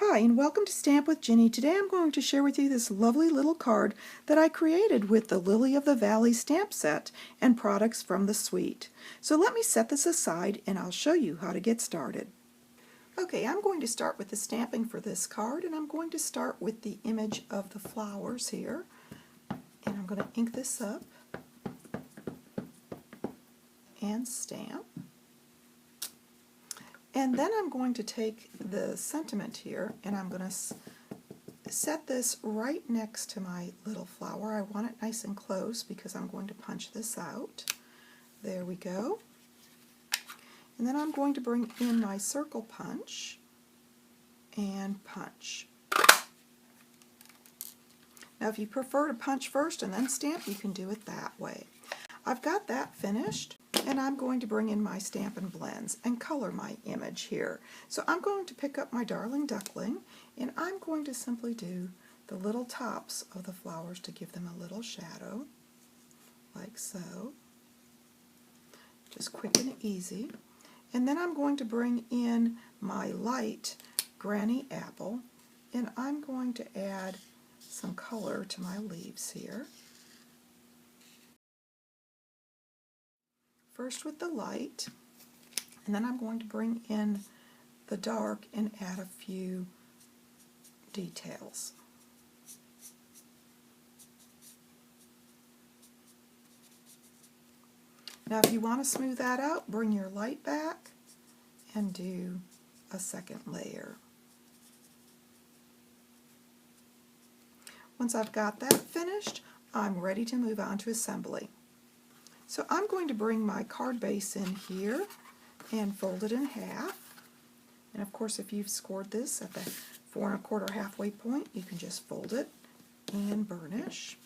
Hi, and welcome to Stamp with Jini. Today I'm going to share with you this lovely little card that I created with the Lily of the Valley stamp set and products from the suite. So let me set this aside and I'll show you how to get started. Okay, I'm going to start with the stamping for this card, and I'm going to start with the image of the flowers here. And I'm going to ink this up and stamp. And then I'm going to take the sentiment here and I'm going to set this right next to my little flower. I want it nice and close because I'm going to punch this out. There we go. And then I'm going to bring in my circle punch and punch. Now if you prefer to punch first and then stamp, you can do it that way. I've got that finished, and I'm going to bring in my Stampin' Blends and color my image here. So I'm going to pick up my Darling Duckling, and I'm going to simply do the little tops of the flowers to give them a little shadow, like so. Just quick and easy. And then I'm going to bring in my light Granny Apple, and I'm going to add some color to my leaves here. First with the light, and then I'm going to bring in the dark and add a few details. Now if you want to smooth that out, bring your light back and do a second layer. Once I've got that finished, I'm ready to move on to assembly. So I'm going to bring my card base in here and fold it in half. And of course, if you've scored this at the 4 1/4 halfway point, you can just fold it and burnish.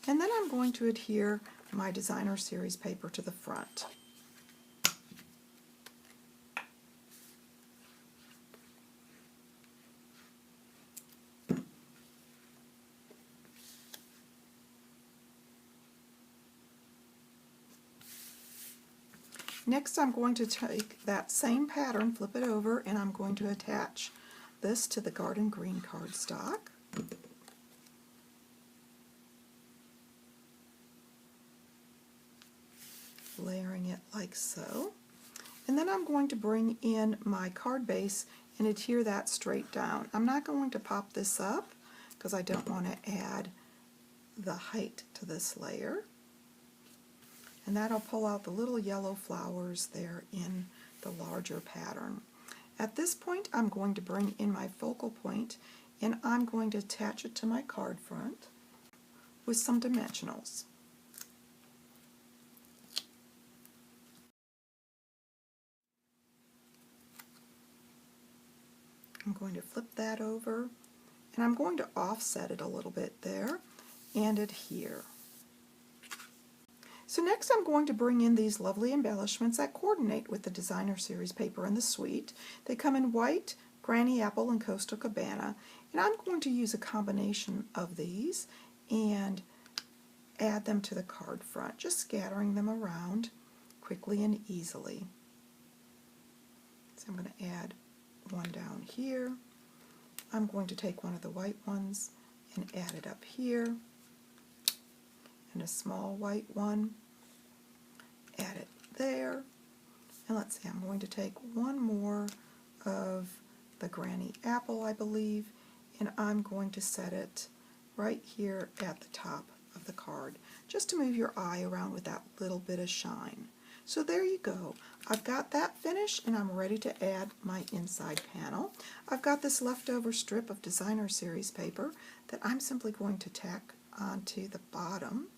And then I'm going to adhere my designer series paper to the front. Next, I'm going to take that same pattern, flip it over, and I'm going to attach this to the garden green cardstock. Layering it like so. And then I'm going to bring in my card base and adhere that straight down. I'm not going to pop this up because I don't want to add the height to this layer. And that'll pull out the little yellow flowers there in the larger pattern. At this point, I'm going to bring in my focal point, and I'm going to attach it to my card front with some dimensionals. I'm going to flip that over, and I'm going to offset it a little bit there and adhere. So next I'm going to bring in these lovely embellishments that coordinate with the designer series paper in the suite. They come in white, Granny Apple, and Coastal Cabana, and I'm going to use a combination of these and add them to the card front, just scattering them around quickly and easily. So I'm going to add one down here. I'm going to take one of the white ones and add it up here, and a small white one, add it there, and let's see, I'm going to take one more of the Granny Apple, I believe, and I'm going to set it right here at the top of the card, just to move your eye around with that little bit of shine. So there you go. I've got that finished, and I'm ready to add my inside panel. I've got this leftover strip of designer series paper that I'm simply going to tack onto the bottom,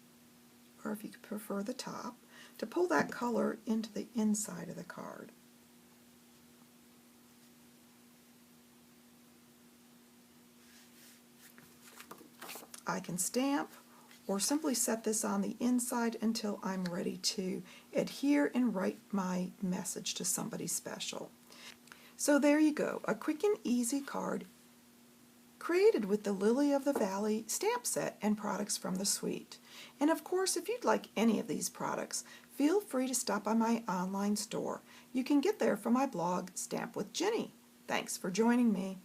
or if you prefer the top, to pull that color into the inside of the card. I can stamp or simply set this on the inside until I'm ready to adhere and write my message to somebody special. So there you go, a quick and easy card created with the Lily of the Valley stamp set and products from the suite. And of course, if you'd like any of these products, feel free to stop by my online store. You can get there from my blog, Stamp with Jini. Thanks for joining me.